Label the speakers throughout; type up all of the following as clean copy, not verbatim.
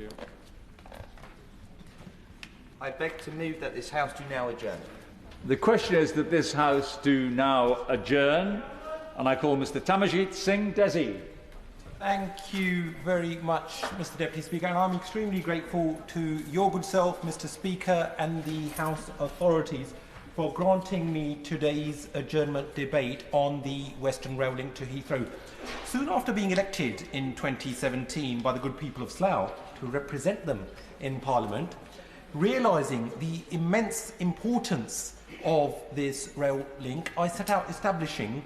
Speaker 1: you.
Speaker 2: I beg to move that this House do now adjourn.
Speaker 1: The question is that this House do now adjourn, and I call Mr. Tanmanjeet Singh Dhesi.
Speaker 3: Thank you very much, Mr. Deputy Speaker, and I'm extremely grateful to your good self, Mr. Speaker, and the House authorities for granting me today's adjournment debate on the Western Rail link to Heathrow. Soon after being elected in 2017 by the good people of Slough to represent them in Parliament, realising the immense importance of this rail link, I set out establishing,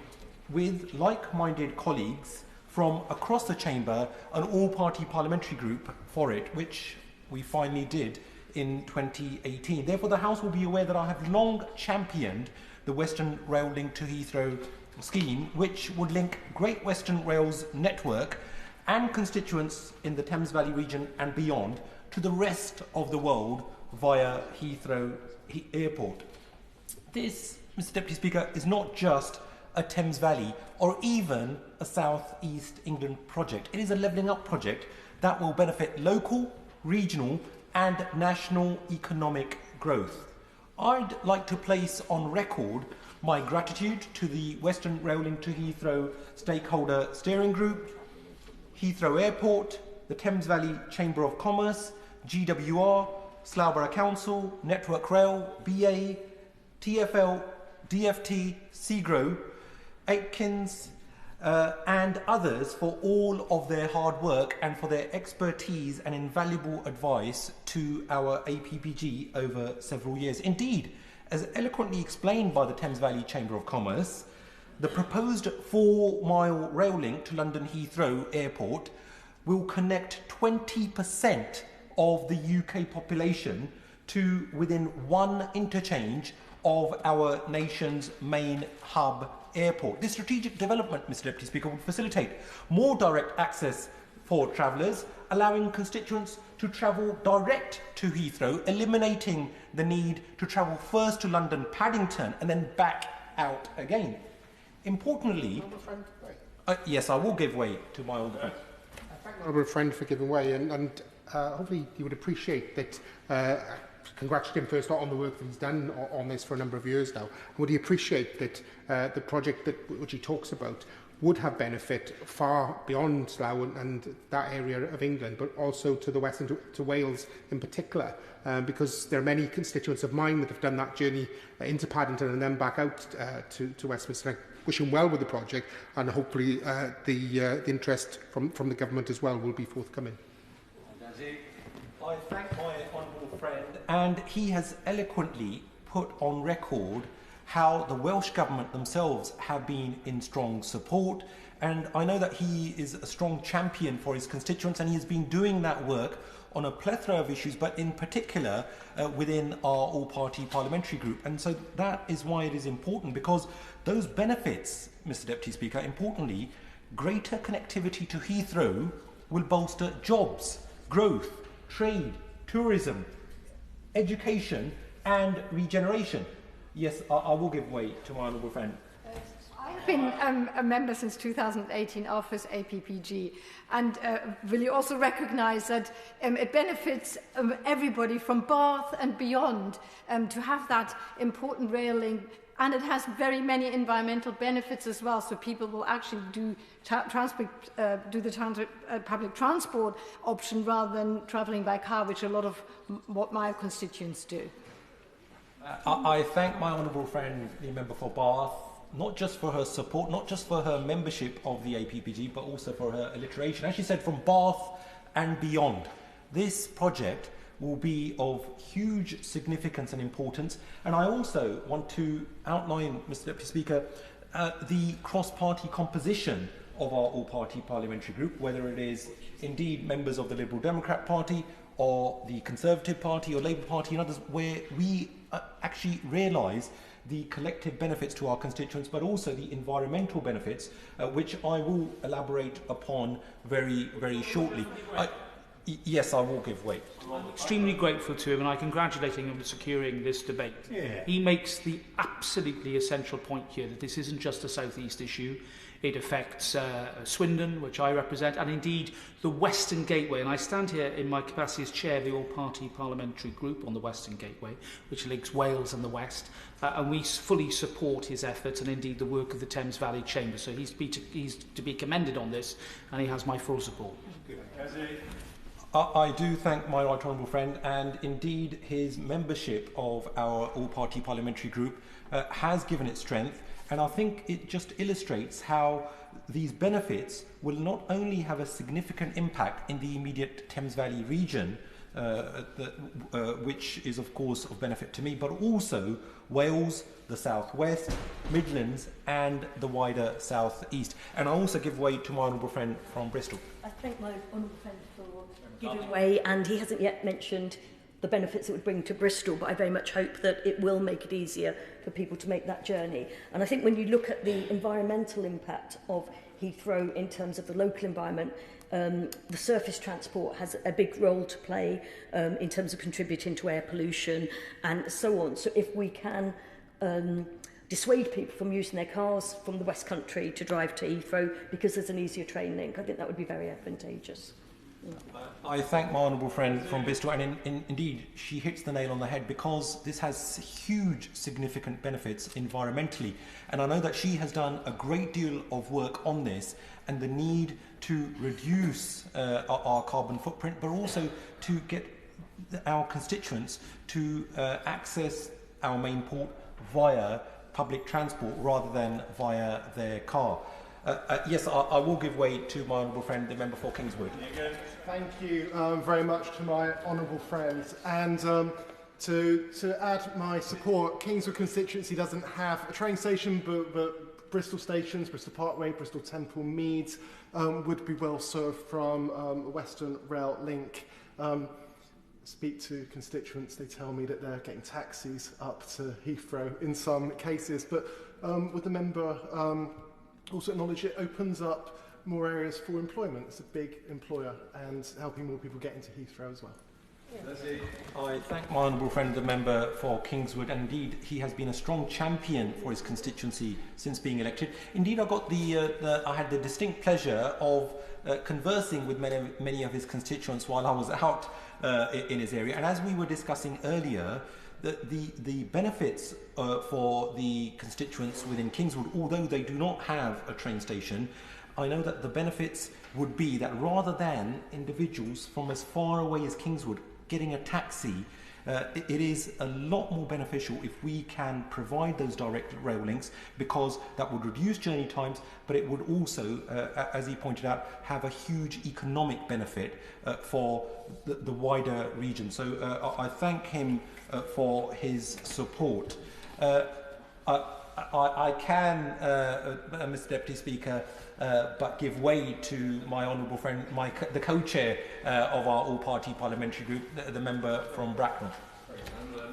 Speaker 3: with like-minded colleagues from across the chamber, an all-party parliamentary group for it, which we finally did in 2018. Therefore, the House will be aware that I have long championed the Western Rail Link to Heathrow scheme, which would link Great Western Rail's network and constituents in the Thames Valley region and beyond to the rest of the world via Heathrow Airport. This, Mr. Deputy Speaker, is not just a Thames Valley or even a South East England project. It is a levelling up project that will benefit local, regional and national economic growth. I'd like to place on record my gratitude to the Western Rail Link to Heathrow Stakeholder Steering Group, Heathrow Airport, the Thames Valley Chamber of Commerce, GWR, Slough Borough Council, Network Rail, BA, TfL, DFT, SEGRO, Aikens, and others for all of their hard work and for their expertise and invaluable advice to our APPG over several years. Indeed, as eloquently explained by the Thames Valley Chamber of Commerce, the proposed 4-mile rail link to London Heathrow Airport will connect 20% of the UK population to within one interchange of our nation's main hub airport. This strategic development, Mr. Deputy Speaker, would facilitate more direct access for travellers, allowing constituents to travel direct to Heathrow, eliminating the need to travel first to London Paddington and then back out again. Importantly, yes, I will give way to my older friend.
Speaker 4: Thank my honourable friend for giving way, and hopefully you would appreciate that. Congratulate him first on the work that he's done on this for a number of years now. And would he appreciate that the project which he talks about would have benefit far beyond Slough and that area of England, but also to the west and to Wales in particular, because there are many constituents of mine that have done that journey into Paddington and then back out to Westminster. I wish him well with the project, and hopefully the interest from the government as well will be forthcoming.
Speaker 3: I thank my honourable friend, and he has eloquently put on record how the Welsh Government themselves have been in strong support, and I know that he is a strong champion for his constituents, and he has been doing that work on a plethora of issues, but in particular within our all-party parliamentary group. And so that is why it is important, because those benefits, Mr. Deputy Speaker, importantly, greater connectivity to Heathrow will bolster jobs, growth, trade, tourism, education and regeneration. Yes, I will give way to my honourable friend.
Speaker 5: I've been a member since 2018 of this APPG, and really also recognise that it benefits everybody from Bath and beyond to have that important rail link. And it has very many environmental benefits as well, so people will actually do the public transport option rather than travelling by car, which a lot of what my constituents do.
Speaker 3: I thank my honourable friend, the member for Bath, not just for her support, not just for her membership of the APPG, but also for her alliteration. As she said, from Bath and beyond. This project will be of huge significance and importance. And I also want to outline, Mr. Deputy Speaker, the cross-party composition of our all-party parliamentary group, whether it is indeed members of the Liberal Democrat Party or the Conservative Party or Labour Party and others, where we actually realise the collective benefits to our constituents, but also the environmental benefits, which I will elaborate upon very, very shortly. Yes, I will give way.
Speaker 6: I'm extremely grateful to him, and I congratulate him on securing this debate. Yeah. He makes the absolutely essential point here that this isn't just a South East issue. It affects Swindon, which I represent, and indeed the Western Gateway. And I stand here in my capacity as chair of the All-Party Parliamentary Group on the Western Gateway, which links Wales and the West. And we fully support his efforts and indeed the work of the Thames Valley Chamber. So he's to be commended on this, and he has my full support.
Speaker 3: I do thank my right honourable friend, and indeed his membership of our all-party parliamentary group has given it strength, and I think it just illustrates how these benefits will not only have a significant impact in the immediate Thames Valley region, which is of course of benefit to me, but also Wales, the South West, Midlands and the wider South East. And I also give way to my honourable friend from Bristol.
Speaker 7: I thank my honourable friend for giving way, and he hasn't yet mentioned the benefits it would bring to Bristol, but I very much hope that it will make it easier for people to make that journey. And I think when you look at the environmental impact of Heathrow in terms of the local environment, the surface transport has a big role to play in terms of contributing to air pollution and so on. So if we can dissuade people from using their cars from the West Country to drive to Heathrow because there's an easier train link, I think that would be very advantageous.
Speaker 3: I thank my honourable friend from Bristol, and indeed she hits the nail on the head, because this has huge significant benefits environmentally, and I know that she has done a great deal of work on this and the need to reduce our carbon footprint, but also to get our constituents to access our main port via public transport rather than via their car. Yes, I will give way to my honourable friend, the member for Kingswood.
Speaker 8: Thank you very much to my honourable friends. And to add my support, Kingswood constituency doesn't have a train station, but Bristol stations, Bristol Parkway, Bristol Temple Meads would be well served from a Western Rail link. Speak to constituents, they tell me that they're getting taxis up to Heathrow in some cases, but would the member also acknowledge it opens up more areas for employment? It's a big employer, and helping more people get into Heathrow as well.
Speaker 3: I thank my honourable friend, the member for Kingswood, and indeed he has been a strong champion for his constituency since being elected. Indeed, I had the distinct pleasure of conversing with many of his constituents while I was out in his area, and as we were discussing earlier, the benefits for the constituents within Kingswood, although they do not have a train station, I know that the benefits would be that rather than individuals from as far away as Kingswood getting a taxi, it is a lot more beneficial if we can provide those direct rail links, because that would reduce journey times, but it would also, as he pointed out, have a huge economic benefit for the wider region. So I thank him for his support. I can, Mr Deputy Speaker, but give way to my honourable friend, the co-chair of our all-party parliamentary group, the member from Bracknell.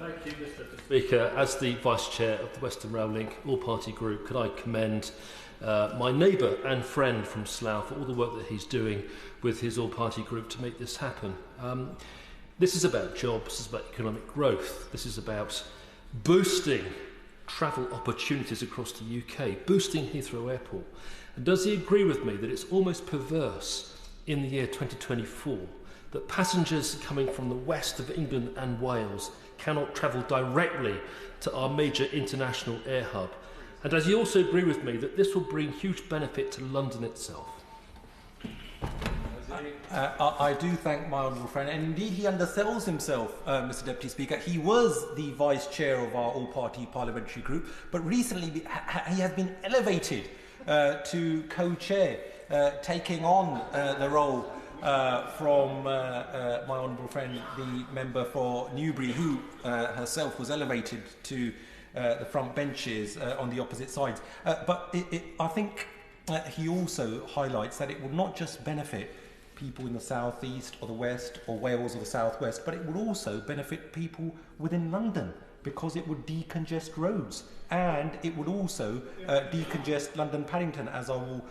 Speaker 9: Thank you, Mr Deputy Speaker. As the Vice Chair of the Western Rail Link all-party group, could I commend my neighbour and friend from Slough for all the work that he's doing with his all-party group to make this happen. This is about jobs, this is about economic growth, this is about boosting travel opportunities across the UK, boosting Heathrow Airport. And does he agree with me that it's almost perverse in the year 2024 that passengers coming from the west of England and Wales cannot travel directly to our major international air hub? And does he also agree with me that this will bring huge benefit to London itself?
Speaker 3: I do thank my honourable friend, and indeed he undersells himself, Mr Deputy Speaker. He was the Vice Chair of our all-party parliamentary group, but recently he has been elevated to co-chair, taking on the role from my honourable friend, the member for Newbury, who herself was elevated to the front benches on the opposite sides. But I think he also highlights that it will not just benefit people in the southeast or the west or Wales or the southwest, but it would also benefit people within London, because it would decongest roads, and it would also decongest London Paddington, as I will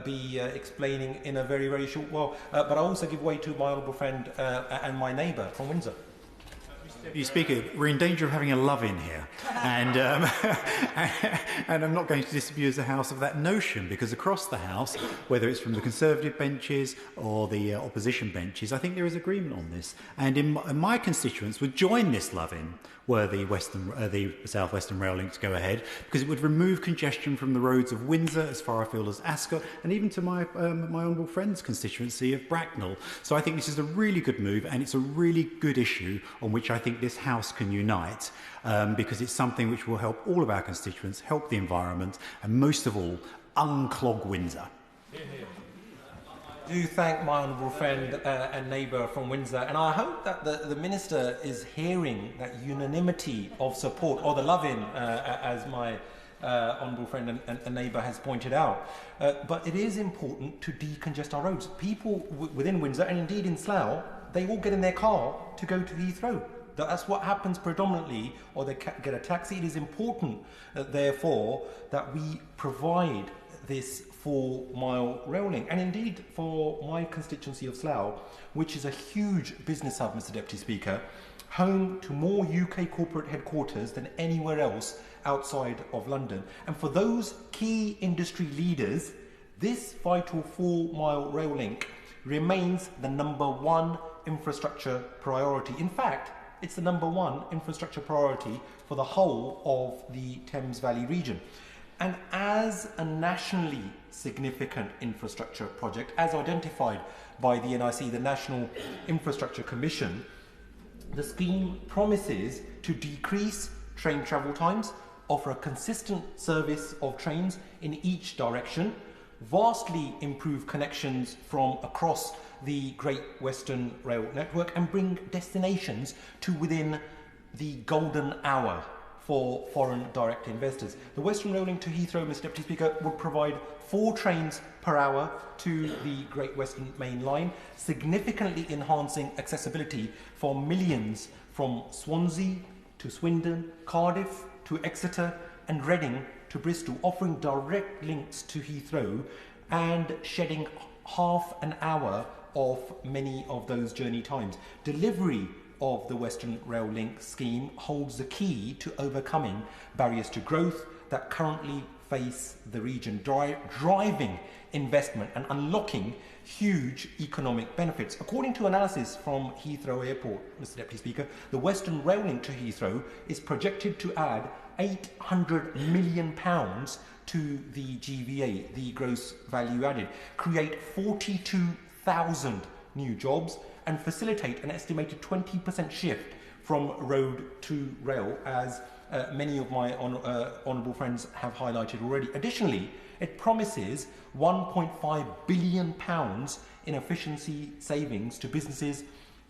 Speaker 3: be explaining in a very, very short while. But I also give way to my honourable friend and my neighbour from Windsor.
Speaker 10: Deputy Speaker, we're in danger of having a love-in here. And, and I'm not going to disabuse the House of that notion, because across the House, whether it's from the Conservative benches or the opposition benches, I think there is agreement on this. And in my constituents would join this love-in were the South Western Rail Link to go ahead, because it would remove congestion from the roads of Windsor as far afield as Ascot, and even to my honourable friend's constituency of Bracknell. So I think this is a really good move, and it's a really good issue on which I think this House can unite, because it's something which will help all of our constituents, help the environment, and most of all, unclog Windsor.
Speaker 3: I do thank my honourable friend and neighbour from Windsor, and I hope that the Minister is hearing that unanimity of support, or the love-in, as my honourable friend and neighbour has pointed out. But it is important to decongest our roads. People within Windsor, and indeed in Slough, they all get in their car to go to Heathrow. That's what happens predominantly, or they get a taxi. It is important, therefore, that we provide this 4-mile rail link. And indeed, for my constituency of Slough, which is a huge business hub, Mr Deputy Speaker, home to more UK corporate headquarters than anywhere else outside of London. And for those key industry leaders, this vital 4-mile rail link remains the #1 infrastructure priority. In fact, it's the #1 infrastructure priority for the whole of the Thames Valley region. And as a nationally significant infrastructure project, as identified by the NIC, the National Infrastructure Commission, the scheme promises to decrease train travel times, offer a consistent service of trains in each direction, vastly improve connections from across the Great Western Rail network, and bring destinations to within the golden hour for foreign direct investors. The Western Rail Link to Heathrow, Mr Deputy Speaker, would provide 4 trains per hour to the Great Western Main Line, significantly enhancing accessibility for millions from Swansea to Swindon, Cardiff to Exeter, and Reading to Bristol, offering direct links to Heathrow and shedding half an hour off many of those journey times. Delivery of the Western Rail Link scheme holds the key to overcoming barriers to growth that currently face the region, driving investment and unlocking huge economic benefits. According to analysis from Heathrow Airport, Mr Deputy Speaker, the Western Rail Link to Heathrow is projected to add £800 million to the GVA, the gross value added, create 42,000 new jobs, and facilitate an estimated 20% shift from road to rail, as many of my honourable friends have highlighted already. Additionally, it promises £1.5 billion in efficiency savings to businesses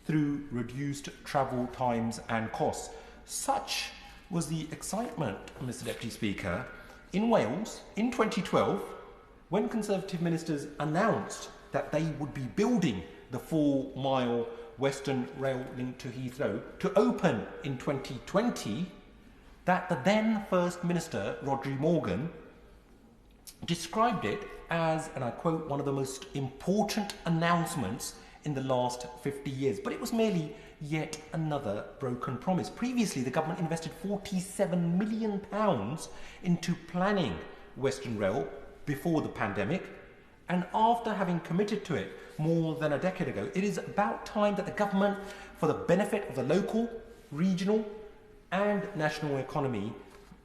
Speaker 3: through reduced travel times and costs. Such was the excitement, Mr Deputy Speaker, in Wales in 2012, when Conservative ministers announced that they would be building the 4-mile Western Rail Link to Heathrow to open in 2020, that the then First Minister, Rhodri Morgan, described it as, and I quote, one of the most important announcements in the last 50 years. But it was merely yet another broken promise. Previously, the government invested £47 million into planning Western Rail before the pandemic, and after having committed to it more than a decade ago, it is about time that the government, for the benefit of the local, regional and national economy,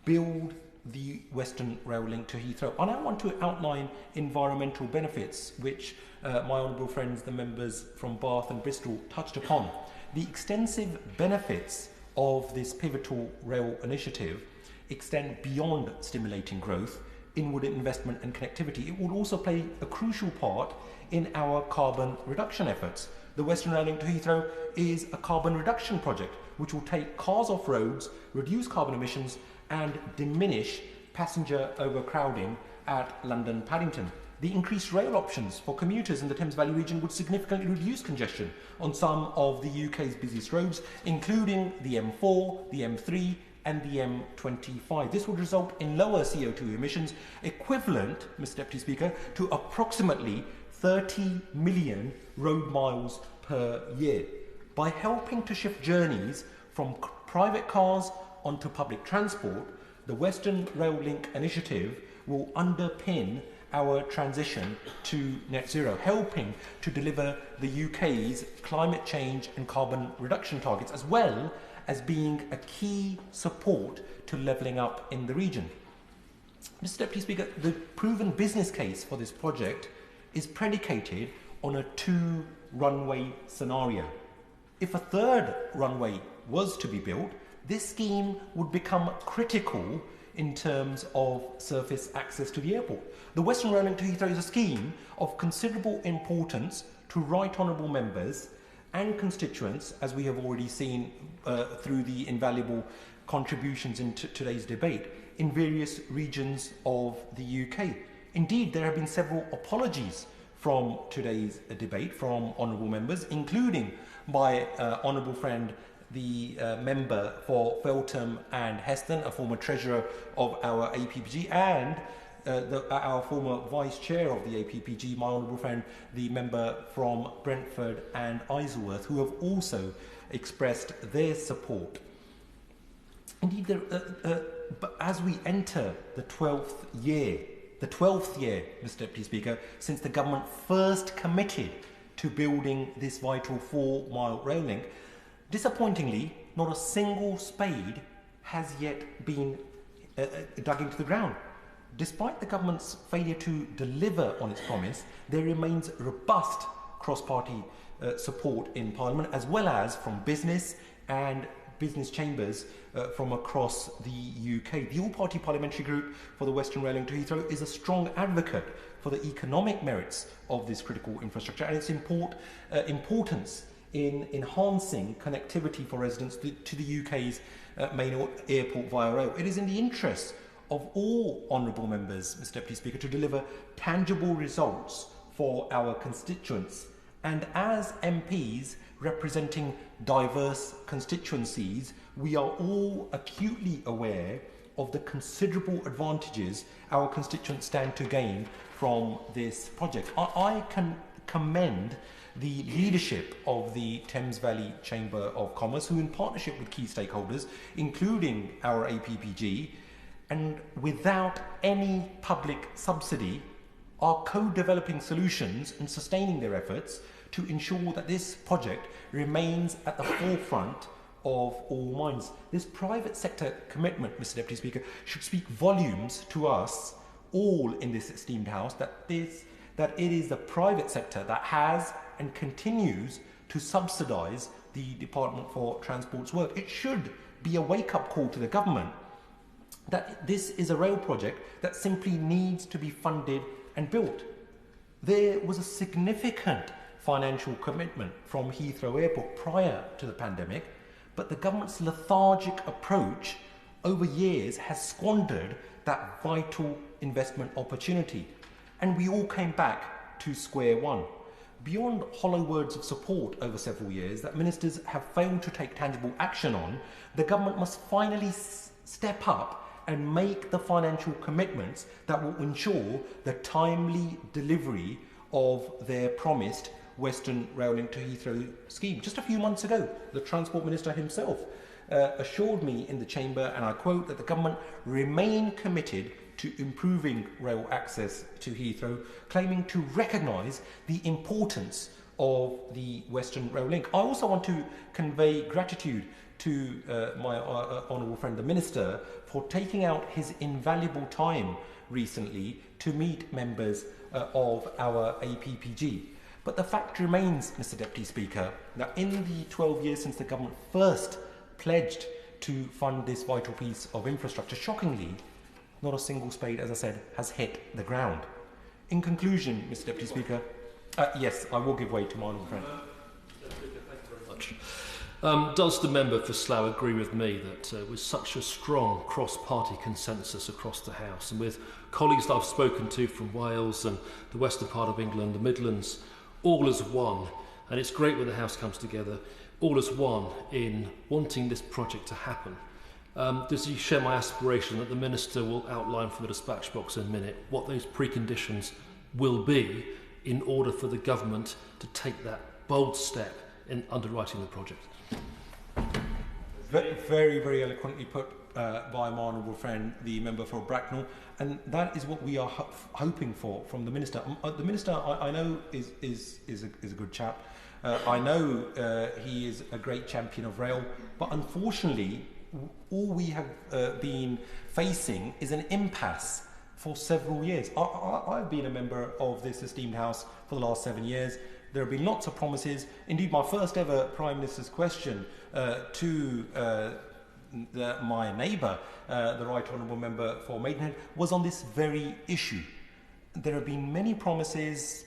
Speaker 3: build the Western Rail Link to Heathrow. And I want to outline environmental benefits, which my honourable friends, the members from Bath and Bristol, touched upon. The extensive benefits of this pivotal rail initiative extend beyond stimulating growth, inward investment and connectivity. It will also play a crucial part in our carbon reduction efforts. The Western Rail Link to Heathrow is a carbon reduction project which will take cars off roads, reduce carbon emissions and diminish passenger overcrowding at London Paddington. The increased rail options for commuters in the Thames Valley region would significantly reduce congestion on some of the UK's busiest roads, including the M4, the M3 and the M25. This would result in lower CO2 emissions equivalent, Mr Deputy Speaker, to approximately 30 million road miles per year. By helping to shift journeys from private cars onto public transport, the Western Rail Link initiative will underpin our transition to net zero, helping to deliver the UK's climate change and carbon reduction targets, as well as being a key support to levelling up in the region. Mr. Deputy Speaker, the proven business case for this project is predicated on a 2-runway scenario. If a third runway was to be built, this scheme would become critical in terms of surface access to the airport. The Western Rail Link to Heathrow is a scheme of considerable importance to right honourable members and constituents, as we have already seen through the invaluable contributions in today's debate, in various regions of the UK. Indeed, there have been several apologies from today's debate from honourable members, including my honourable friend, the member for Feltham and Heston, a former treasurer of our APPG, and our former vice chair of the APPG, my honourable friend, the member from Brentford and Isleworth, who have also expressed their support. Indeed, but as we enter the 12th year, Mr. Deputy Speaker, since the government first committed to building this vital 4-mile rail link, disappointingly, not a single spade has yet been dug into the ground. Despite the government's failure to deliver on its promise, there remains robust cross-party support in Parliament, as well as from business and business chambers from across the UK. The all-party parliamentary group for the Western Rail Link to Heathrow is a strong advocate for the economic merits of this critical infrastructure and its importance in enhancing connectivity for residents to the UK's main airport via rail. It is in the interests of all honourable members, Mr. Deputy Speaker, to deliver tangible results for our constituents. And as MPs representing diverse constituencies, we are all acutely aware of the considerable advantages our constituents stand to gain from this project. I can commend the leadership of the Thames Valley Chamber of Commerce, who in partnership with key stakeholders, including our APPG, and without any public subsidy, are co-developing solutions and sustaining their efforts to ensure that this project remains at the forefront of all minds. This private sector commitment, Mr. Deputy Speaker, should speak volumes to us all in this esteemed House that it is the private sector that has and continues to subsidise the Department for Transport's work. It should be a wake-up call to the government that this is a rail project that simply needs to be funded and built. There was a significant financial commitment from Heathrow Airport prior to the pandemic, but the government's lethargic approach over years has squandered that vital investment opportunity, and we all came back to square one. Beyond hollow words of support over several years that ministers have failed to take tangible action on, the government must finally step up and make the financial commitments that will ensure the timely delivery of their promised Western Rail Link to Heathrow scheme. Just a few months ago, the Transport Minister himself assured me in the Chamber, and I quote, that the government remain committed to improving rail access to Heathrow, claiming to recognise the importance of the Western Rail Link. I also want to convey gratitude to my honourable friend the Minister for taking out his invaluable time recently to meet members of our APPG. But the fact remains, Mr. Deputy Speaker, that in the 12 years since the government first pledged to fund this vital piece of infrastructure, shockingly, not a single spade, as I said, has hit the ground. In conclusion, Mr. Deputy Speaker, yes, I will give way to my honourable friend.
Speaker 9: Thank you very much. Does the member for Slough agree with me that with such a strong cross-party consensus across the House, and with colleagues that I've spoken to from Wales and the western part of England, the Midlands, all as one, and it's great when the House comes together, all as one in wanting this project to happen? Does he share my aspiration that the Minister will outline from the dispatch box in a minute what those preconditions will be in order for the government to take that bold step in underwriting the project?
Speaker 3: Very, very eloquently put by my honourable friend, the member for Bracknell, and that is what we are hoping for from the Minister. The Minister, I know, is a good chap. I know he is a great champion of rail, but unfortunately, all we have been facing is an impasse for several years. I've been a member of this esteemed House for the last 7 years. There have been lots of promises. Indeed, my first ever Prime Minister's question to my neighbour, the Right Honourable Member for Maidenhead, was on this very issue. There have been many promises,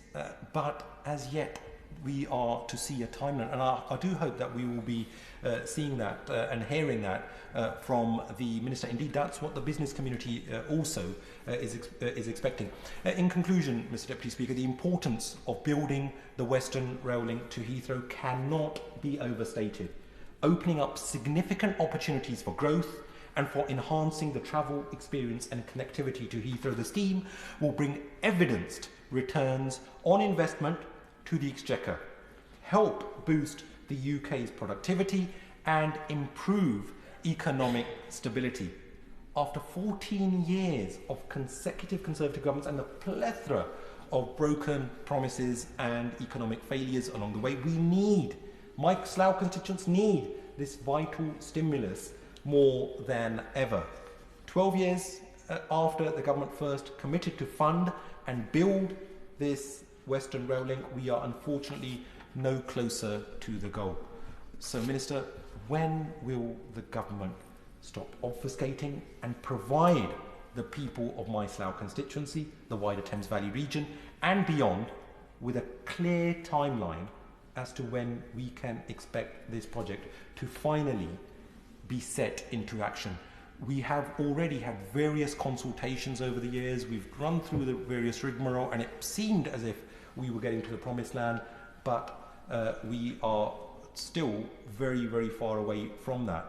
Speaker 3: but as yet we are to see a timeline, and I do hope that we will be seeing that and hearing that from the Minister. Indeed, that's what the business community also is expecting. In conclusion, Mr Deputy Speaker, the importance of building the Western Rail Link to Heathrow cannot be overstated, opening up significant opportunities for growth and for enhancing the travel experience and connectivity to Heathrow. The scheme will bring evidenced returns on investment to the Exchequer, help boost the UK's productivity and improve economic stability. After 14 years of consecutive Conservative governments and the plethora of broken promises and economic failures along the way, we need, my Slough constituents need, this vital stimulus more than ever. 12 years after the government first committed to fund and build this Western Rail Link, we are unfortunately no closer to the goal. So, Minister, when will the government stop obfuscating and provide the people of my Slough constituency, the wider Thames Valley region and beyond, with a clear timeline as to when we can expect this project to finally be set into action? We have already had various consultations over the years. We've run through the various rigmarole, and it seemed as if we were getting to the promised land, but we are still very, very far away from that.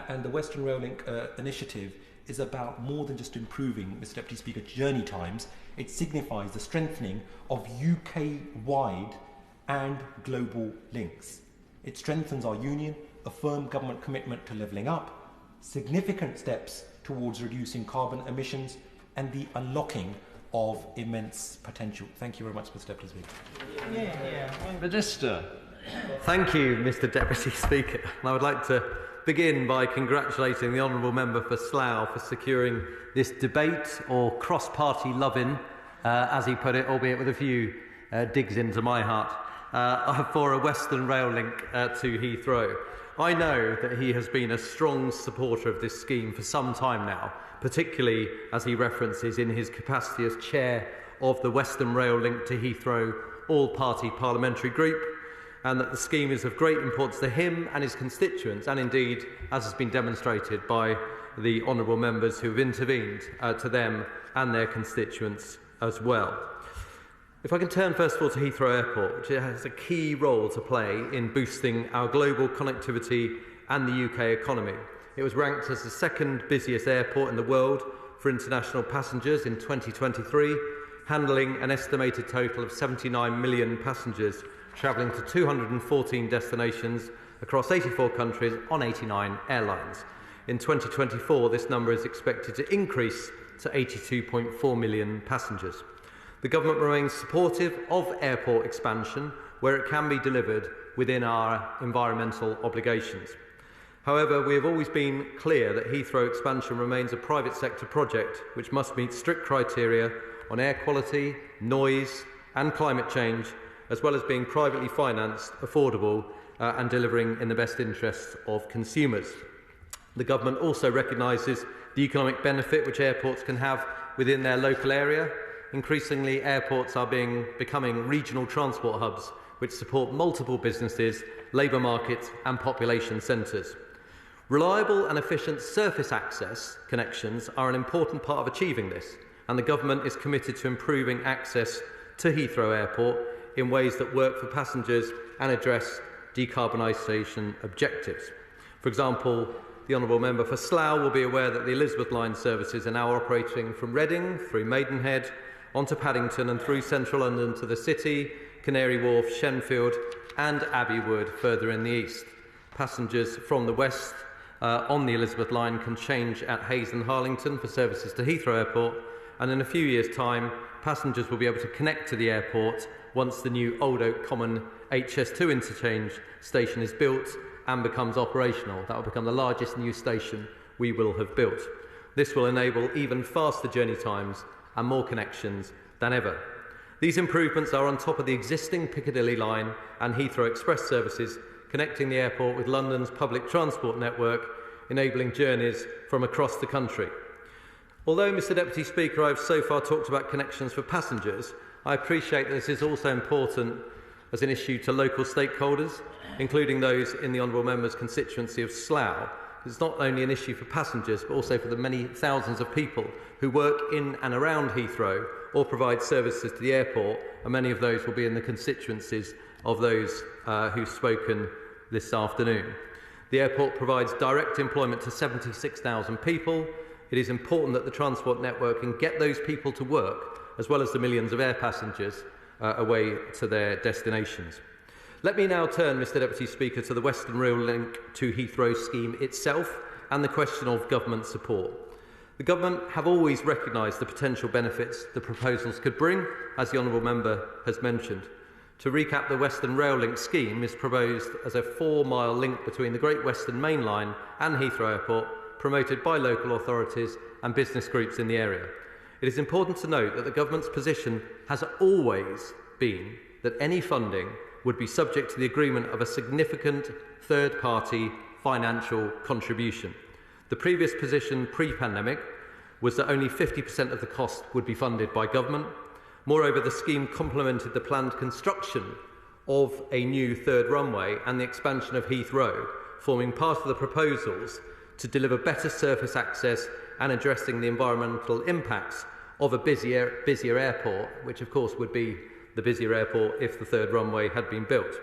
Speaker 3: And the Western Rail Link initiative is about more than just improving, Mr Deputy Speaker, journey times. It signifies the strengthening of UK-wide and global links. It strengthens our union, a firm government commitment to levelling up, significant steps towards reducing carbon emissions, and the unlocking of immense potential. Thank you very much, Mr Deputy Speaker.
Speaker 1: Minister.
Speaker 11: Thank you, Mr Deputy Speaker. I would like to begin by congratulating the Honourable Member for Slough for securing this debate, or cross-party love-in, as he put it, albeit with a few digs into my heart, for a Western Rail Link to Heathrow. I know that he has been a strong supporter of this scheme for some time now, particularly as he references in his capacity as chair of the Western Rail Link to Heathrow all-party parliamentary group, and that the scheme is of great importance to him and his constituents, and indeed, as has been demonstrated by the honourable members who have intervened, to them and their constituents as well. If I can turn first of all to Heathrow Airport, which has a key role to play in boosting our global connectivity and the UK economy. It was ranked as the second busiest airport in the world for international passengers in 2023, handling an estimated total of 79 million passengers travelling to 214 destinations across 84 countries on 89 airlines. In 2024, this number is expected to increase to 82.4 million passengers. The government remains supportive of airport expansion where it can be delivered within our environmental obligations. However, we have always been clear that Heathrow expansion remains a private sector project which must meet strict criteria on air quality, noise and climate change, as well as being privately financed, affordable and delivering in the best interests of consumers. The government also recognises the economic benefit which airports can have within their local area. Increasingly, airports are becoming regional transport hubs which support multiple businesses, labour markets and population centres. Reliable and efficient surface access connections are an important part of achieving this, and the government is committed to improving access to Heathrow Airport in ways that work for passengers and address decarbonisation objectives. For example, the Honourable Member for Slough will be aware that the Elizabeth Line services are now operating from Reading through Maidenhead onto Paddington and through central London to the City, Canary Wharf, Shenfield and Abbey Wood further in the east. Passengers from the west on the Elizabeth line can change at Hayes and Harlington for services to Heathrow Airport, and in a few years' time, passengers will be able to connect to the airport once the new Old Oak Common HS2 interchange station is built and becomes operational. That will become the largest new station we will have built. This will enable even faster journey times and more connections than ever. These improvements are on top of the existing Piccadilly line and Heathrow Express services, connecting the airport with London's public transport network, enabling journeys from across the country. Although, Mr Deputy Speaker, I have so far talked about connections for passengers, I appreciate that this is also important as an issue to local stakeholders, including those in the Honourable Member's constituency of Slough. It's not only an issue for passengers, but also for the many thousands of people who work in and around Heathrow or provide services to the airport, and many of those will be in the constituencies of those who've spoken this afternoon. The airport provides direct employment to 76,000 people. It is important that the transport network can get those people to work, as well as the millions of air passengers away to their destinations. Let me now turn, Mr Deputy Speaker, to the Western Rail Link to Heathrow scheme itself and the question of government support. The Government have always recognised the potential benefits the proposals could bring, as the Honourable Member has mentioned. To recap, the Western Rail Link scheme is proposed as a 4-mile link between the Great Western Main Line and Heathrow Airport, promoted by local authorities and business groups in the area. It is important to note that the Government's position has always been that any funding would be subject to the agreement of a significant third-party financial contribution. The previous position pre-pandemic was that only 50% of the cost would be funded by government. Moreover, the scheme complemented the planned construction of a new third runway and the expansion of Heathrow, forming part of the proposals to deliver better surface access and addressing the environmental impacts of a busier airport, which of course would be the busier airport if the third runway had been built.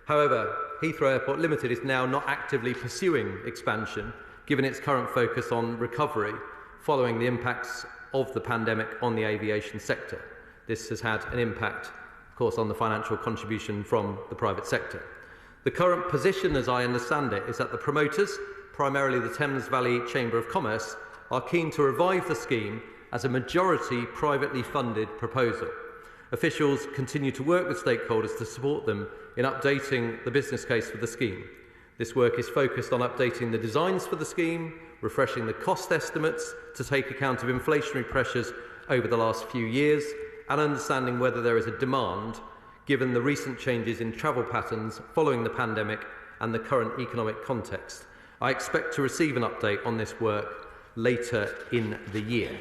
Speaker 11: However, Heathrow Airport Limited is now not actively pursuing expansion, given its current focus on recovery following the impacts of the pandemic on the aviation sector. This has had an impact, of course, on the financial contribution from the private sector. The current position, as I understand it, is that the promoters, primarily the Thames Valley Chamber of Commerce, are keen to revive the scheme as a majority privately funded proposal. Officials continue to work with stakeholders to support them in updating the business case for the scheme. This work is focused on updating the designs for the scheme, refreshing the cost estimates to take account of inflationary pressures over the last few years, and understanding whether there is a demand given the recent changes in travel patterns following the pandemic and the current economic context. I expect to receive an update on this work later in the year.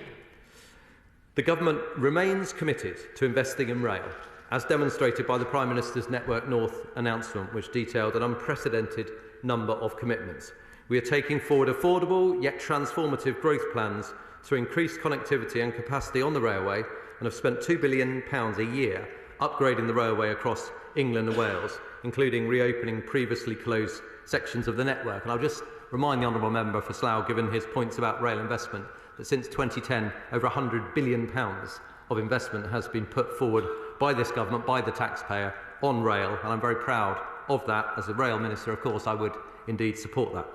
Speaker 11: The Government remains committed to investing in rail, as demonstrated by the Prime Minister's Network North announcement, which detailed an unprecedented number of commitments. We are taking forward affordable yet transformative growth plans to increase connectivity and capacity on the railway, and have spent £2 billion a year upgrading the railway across England and Wales, including reopening previously closed sections of the network. And I'll just remind the Honourable Member for Slough, given his points about rail investment, that since 2010, over £100 billion of investment has been put forward by this Government, by the taxpayer, on rail, and I'm very proud of that. As the Rail Minister, of course, I would indeed support that.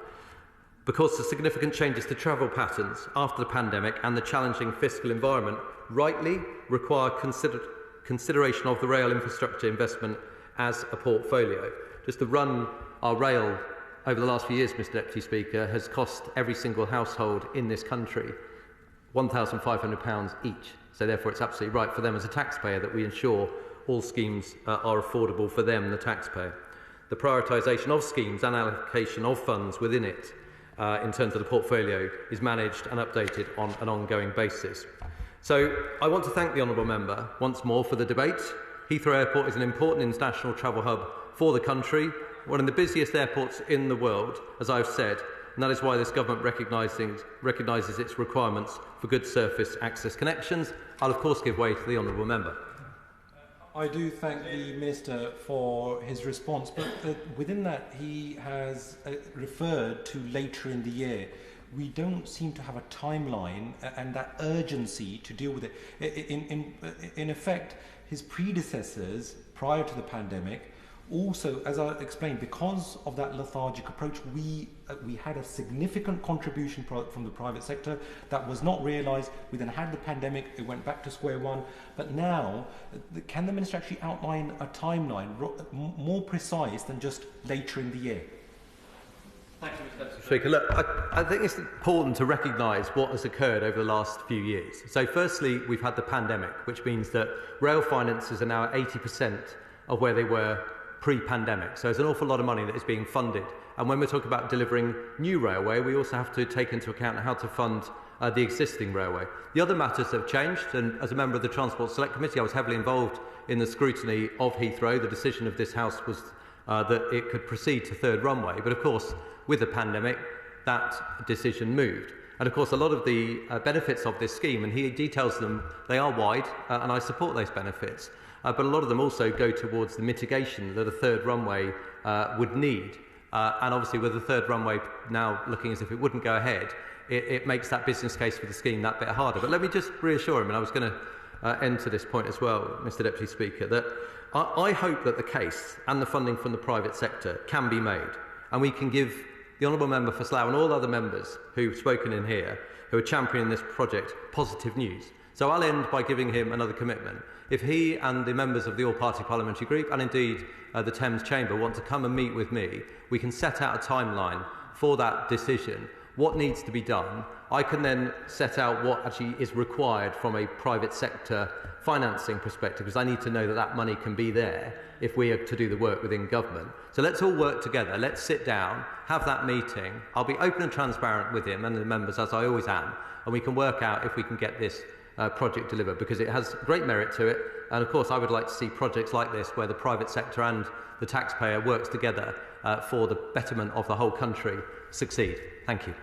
Speaker 11: Because the significant changes to travel patterns after the pandemic and the challenging fiscal environment rightly require consideration of the rail infrastructure investment as a portfolio. Just to run our rail over the last few years, Mr Deputy Speaker, has cost every single household in this country £1,500 each. So therefore it's absolutely right for them as a taxpayer that we ensure all schemes are affordable for them, the taxpayer. The prioritisation of schemes and allocation of funds within it in terms of the portfolio is managed and updated on an ongoing basis. So I want to thank the Honourable Member once more for the debate. Heathrow Airport is an important international travel hub for the country, one of the busiest airports in the world, as I've said, and that is why this Government recognises its requirements for good surface access connections. I'll of course give way to the Honourable Member.
Speaker 3: I do thank the Minister for his response, but within that he has referred to later in the year. We don't seem to have a timeline and that urgency to deal with it. In effect, his predecessors prior to the pandemic Also, as I explained, because of that lethargic approach, we had a significant contribution from the private sector that was not realised. We then had the pandemic, it went back to square one. But now, can the Minister actually outline a timeline more precise than just later in the year?
Speaker 11: Thank you, Mr. Speaker. Look, I think it's important to recognise what has occurred over the last few years. So firstly, we've had the pandemic, which means that rail finances are now at 80% of where they were pre-pandemic. So there's an awful lot of money that is being funded. And when we're talking about delivering new railway, we also have to take into account how to fund the existing railway. The other matters have changed, and as a member of the Transport Select Committee, I was heavily involved in the scrutiny of Heathrow. The decision of this House was that it could proceed to third runway. But of course, with the pandemic, that decision moved. And of course, a lot of the benefits of this scheme, and he details them, they are wide, and I support those benefits. But a lot of them also go towards the mitigation that a third runway would need. And obviously, with the third runway now looking as if it wouldn't go ahead, it makes that business case for the scheme that bit harder. But let me just reassure him, and I was going to end to this point as well, Mr. Deputy Speaker, that I hope that the case and the funding from the private sector can be made, and we can give the Honourable Member for Slough and all other members who've spoken in here, who are championing this project, positive news. So I'll end by giving him another commitment. If he and the members of the All-Party Parliamentary Group, and indeed the Thames Chamber, want to come and meet with me, we can set out a timeline for that decision, what needs to be done. I can then set out what actually is required from a private sector financing perspective, because I need to know that that money can be there if we are to do the work within government. So let's all work together, let's sit down, have that meeting. I'll be open and transparent with him and the members, as I always am, and we can work out if we can get this project delivered, because it has great merit to it. And of course, I would like to see projects like this where the private sector and the taxpayer works together for the betterment of the whole country succeed. Thank you.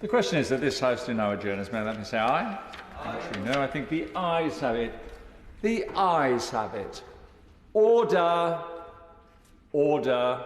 Speaker 1: The question is that this House do now adjourn. As may let me say aye. Actually, no, I think the ayes have it. The ayes have it. Order. Order.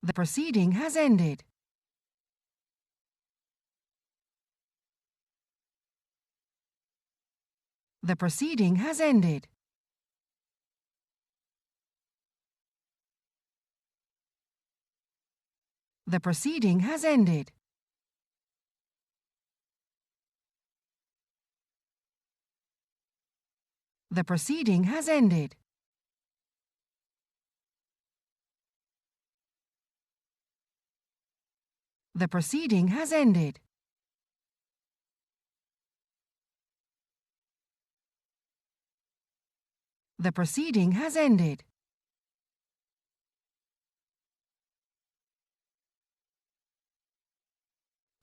Speaker 12: The proceeding has ended. The proceeding has ended. The proceeding has ended. The proceeding has ended. The proceeding has ended. The proceeding has ended.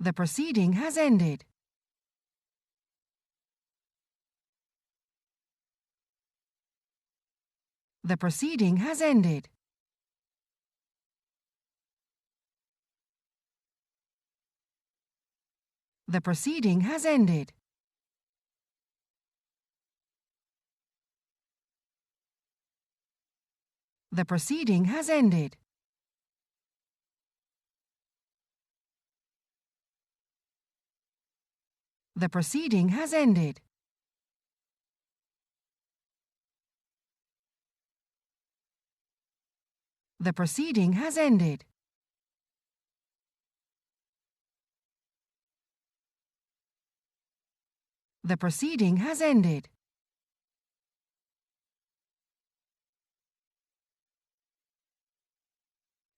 Speaker 12: The proceeding has ended. The proceeding has ended. The proceeding has ended. The proceeding has ended. The proceeding has ended. The proceeding has ended. The proceeding has ended.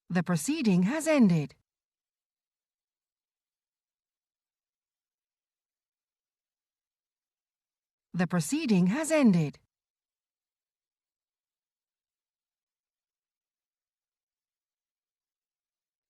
Speaker 12: The proceeding has ended. The proceeding has ended.